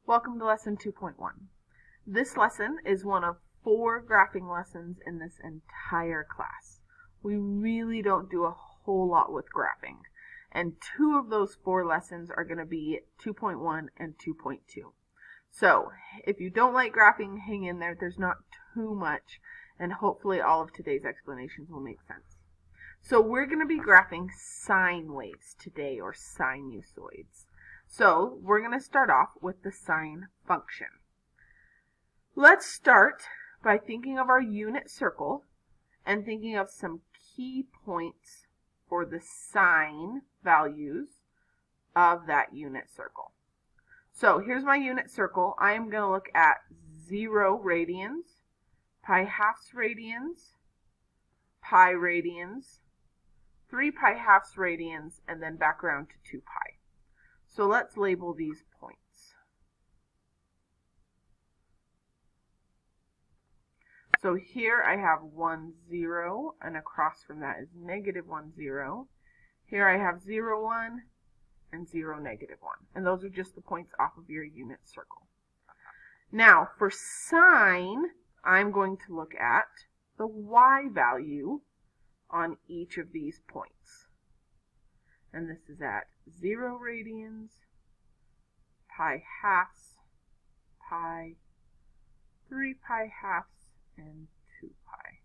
Welcome to lesson 2.1. This lesson is one of 4 graphing lessons in this entire class. We really don't do a whole lot with graphing, and 2 of those 4 lessons are going to be 2.1 and 2.2. So if you don't like graphing, hang in there. There's not too much, and hopefully all of today's explanations will make sense. So we're going to be graphing sine waves today, or sinusoids. So we're going to start off with the sine function. Let's start by thinking of our unit circle and thinking of some key points for the sine values of that unit circle. So here's my unit circle. I am going to look at 0 radians, pi halves radians, pi radians, 3 pi halves radians, and then back around to 2 pi. So let's label these points. So here I have 1, 0, and across from that is negative 1, 0. Here I have 0, 1, and 0, negative 1. And those are just the points off of your unit circle. Now, for sine, I'm going to look at the y value on each of these points. And this is at 0 radians, pi halves, pi, 3 pi halves, and 2 pi.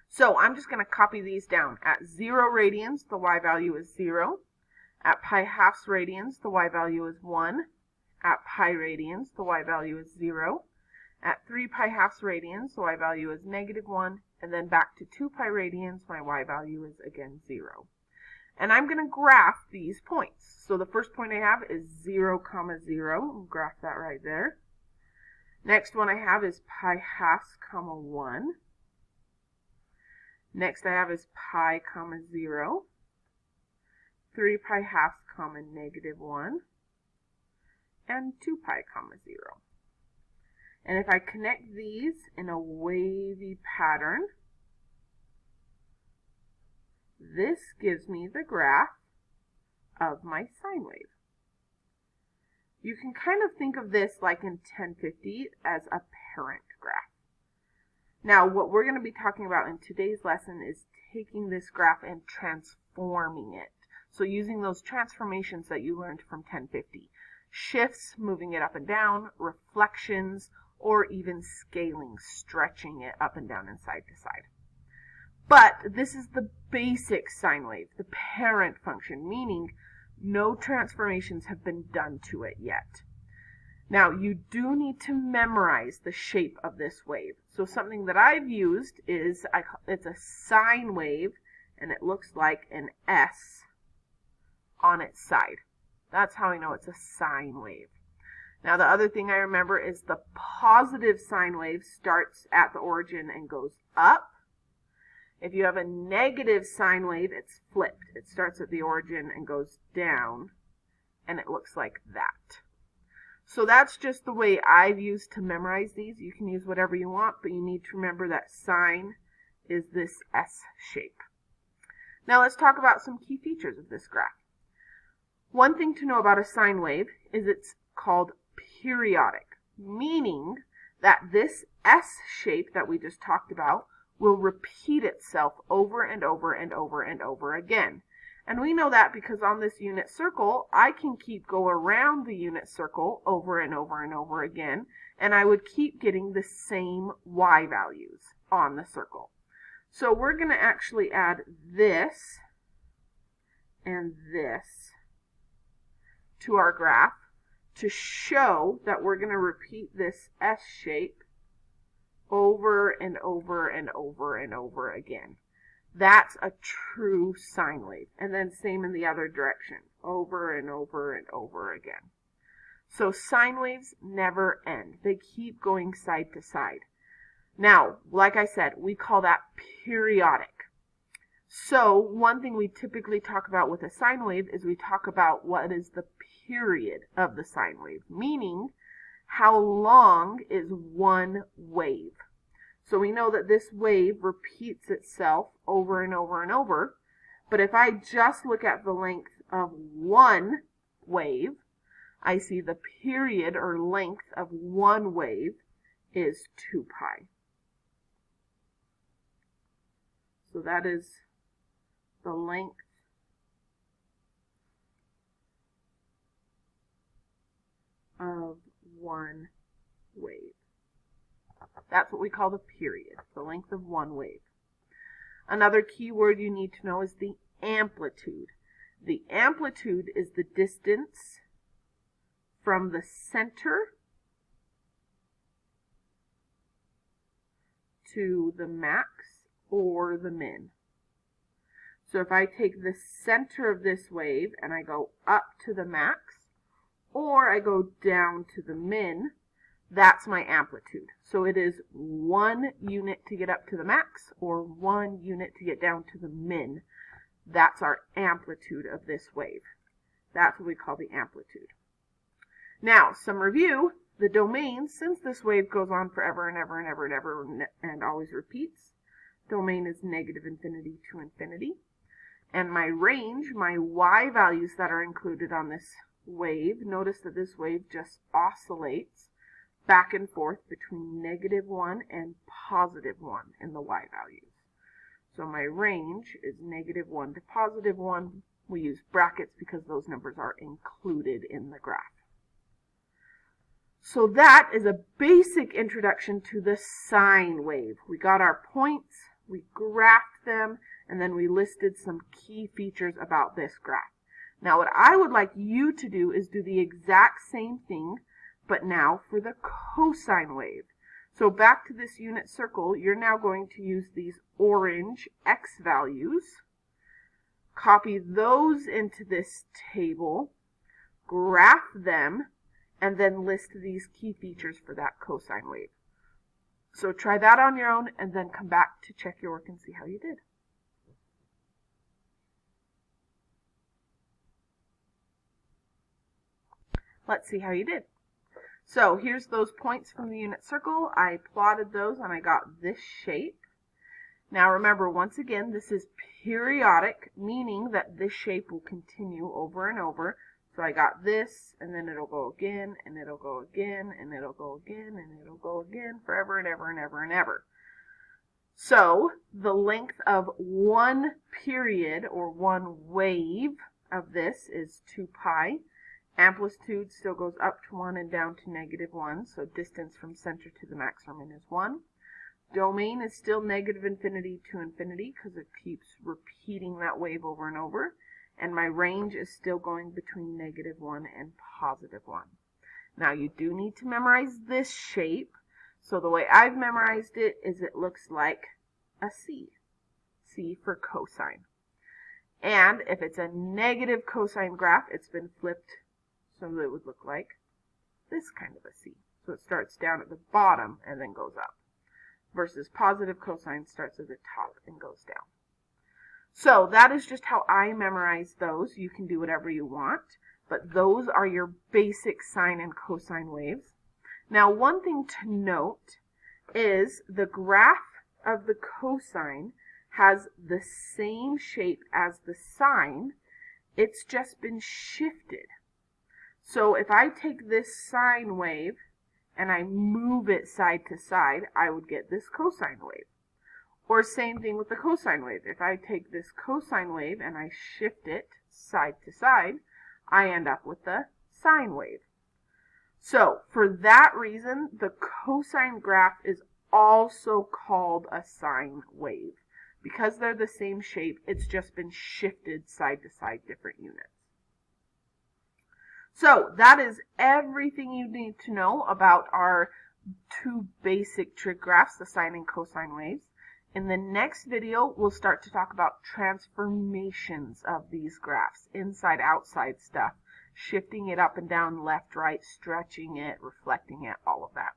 So I'm just going to copy these down. At 0 radians, the y value is 0. At pi halves radians, the y value is 1. At pi radians, the y value is 0. At 3 pi halves radians, the y value is negative 1. And then back to 2 pi radians, my y value is again 0. And I'm going to graph these points. So the first point I have is 0, 0. I'll graph that right there. Next one I have is pi halves, 1. Next I have is pi, 0. 3 pi halves, negative 1. And 2 pi, 0. And if I connect these in a wavy pattern, this gives me the graph of my sine wave. You can kind of think of this like in 1050 as a parent graph. Now, what we're going to be talking about in today's lesson is taking this graph and transforming it. So using those transformations that you learned from 1050. Shifts, moving it up and down, reflections, or even scaling, stretching it up and down and side to side. But this is the basic sine wave, the parent function, meaning no transformations have been done to it yet. Now, you do need to memorize the shape of this wave. So something that I've used is, it's a sine wave, and it looks like an S on its side. That's how I know it's a sine wave. Now, the other thing I remember is the positive sine wave starts at the origin and goes up. If you have a negative sine wave, it's flipped. It starts at the origin and goes down, and it looks like that. So that's just the way I've used to memorize these. You can use whatever you want, but you need to remember that sine is this S shape. Now let's talk about some key features of this graph. One thing to know about a sine wave is it's called periodic, meaning that this S shape that we just talked about will repeat itself over and over and over and over again. And we know that because on this unit circle, I can keep going around the unit circle over and over and over again, and I would keep getting the same y values on the circle. So we're going to actually add this and this to our graph to show that we're going to repeat this S shape over and over and over and over again. That's a true sine wave. And then same in the other direction, over and over and over again. So sine waves never end. They keep going side to side. Now, like I said, we call that periodic. So one thing we typically talk about with a sine wave is we talk about what is the period of the sine wave, meaning how long is one wave. So we know that this wave repeats itself over and over and over, but if I just look at the length of one wave, I see the period or length of one wave is 2 pi. So that is the length of one wave. That's what we call the period, the length of one wave. Another key word you need to know is the amplitude. The amplitude is the distance from the center to the max or the min. So if I take the center of this wave and I go up to the max, or I go down to the min, that's my amplitude. So it is 1 unit to get up to the max or 1 unit to get down to the min. That's our amplitude of this wave. That's what we call the amplitude. Now, some review. The domain, since this wave goes on forever and ever and ever and ever and always repeats, domain is negative infinity to infinity. And my range, my y values that are included on this wave, notice that this wave just oscillates back and forth between -1 and +1 in the y values. So my range is -1 to +1. We use brackets because those numbers are included in the graph. So that is a basic introduction to the sine wave. We got our points, we graphed them, and then we listed some key features about this graph. Now what I would like you to do is do the exact same thing, but now for the cosine wave. So back to this unit circle, you're now going to use these orange x values, copy those into this table, graph them, and then list these key features for that cosine wave. So try that on your own and then come back to check your work and see how you did. Let's see how you did. So here's those points from the unit circle. I plotted those and I got this shape. Now remember, once again, this is periodic, meaning that this shape will continue over and over. So I got this, and then it'll go again, and it'll go again, and it'll go again, and it'll go again, forever and ever and ever and ever. So the length of one period or one wave of this is 2 pi. Amplitude still goes up to 1 and down to -1, so distance from center to the max or min is 1. Domain is still negative infinity to infinity because it keeps repeating that wave over and over. And my range is still going between -1 and +1. Now you do need to memorize this shape. So the way I've memorized it is it looks like a C. C for cosine. And if it's a negative cosine graph, it's been flipped so that it would look like this kind of a C. So it starts down at the bottom and then goes up. Versus positive cosine starts at the top and goes down. So that is just how I memorize those. You can do whatever you want, but those are your basic sine and cosine waves. Now, one thing to note is the graph of the cosine has the same shape as the sine. It's just been shifted. So if I take this sine wave and I move it side to side, I would get this cosine wave. Or same thing with the cosine wave. If I take this cosine wave and I shift it side to side, I end up with the sine wave. So for that reason, the cosine graph is also called a sine wave. Because they're the same shape, it's just been shifted side to side, different units. So that is everything you need to know about our two basic trig graphs, the sine and cosine waves. In the next video, we'll start to talk about transformations of these graphs, inside, outside stuff, shifting it up and down, left, right, stretching it, reflecting it, all of that.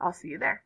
I'll see you there.